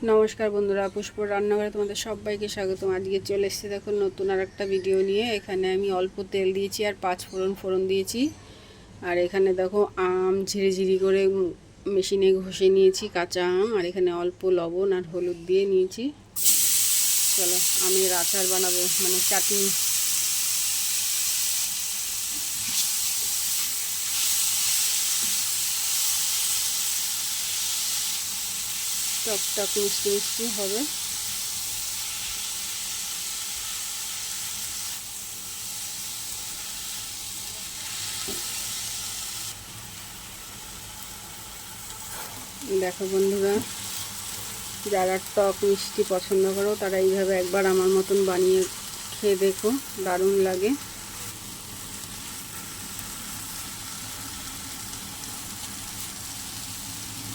নমস্কার বন্ধুরা, পুষ্পর রান্নাঘরে তোমাদের সবাইকে স্বাগতম। আজকে চলে এসেছি দেখো নতুন আর একটা ভিডিও নিয়ে। এখানে আমি অল্প তেল দিয়েছি আর 5 ফোড়ন দিয়েছি। আর এখানে দেখো আম ঝিরিঝিরি করে মেশিনে ঘষে নিয়েছি, কাঁচা আম। আর এখানে অল্প লবণ আর হলুদ দিয়ে নিয়েছি। চলো আমের আচার বানাবো, মানে চাটনি। টক টক মিষ্টি মিষ্টি হবে। দেখো বন্ধুরা, যারা টক মিষ্টি পছন্দ করো তারা এইভাবে একবার আমার মতন বানিয়ে খেয়ে দেখো, দারুণ লাগে।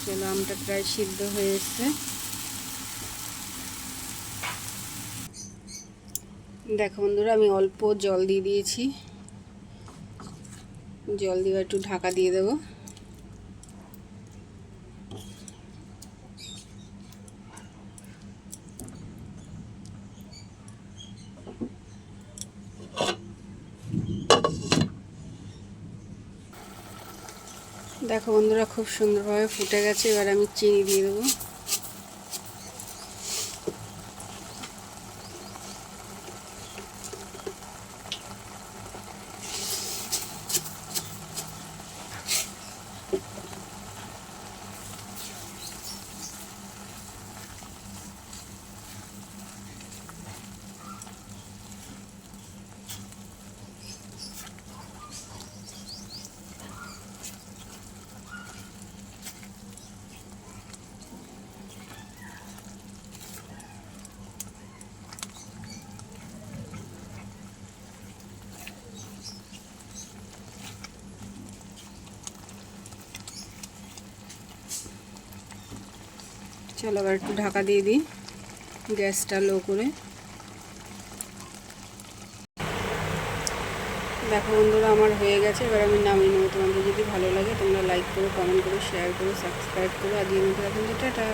চলো, আমটা প্রায় সিদ্ধ হয়ে এসছে। দেখো বন্ধুরা, আমি অল্প জল দিয়ে দিয়েছি। জল দিয়ে একটু ঢাকা দিয়ে দেবো। দেখো বন্ধুরা, খুব সুন্দরভাবে ফুটে গেছে। এবার আমি চিনি দিয়ে দেবো। চলো এবার একটু ঢাকা দিয়ে দিই, গ্যাসটা লো করে। দেখো বন্ধুরা, আমার হয়ে গেছে। এবার আমি নামিয়ে নেবো। তোমাদের যদি ভালো লাগে তোমরা লাইক করো, কমেন্ট করো, শেয়ার করো, সাবস্ক্রাইব করো। আজকের মতো এখন টাটা।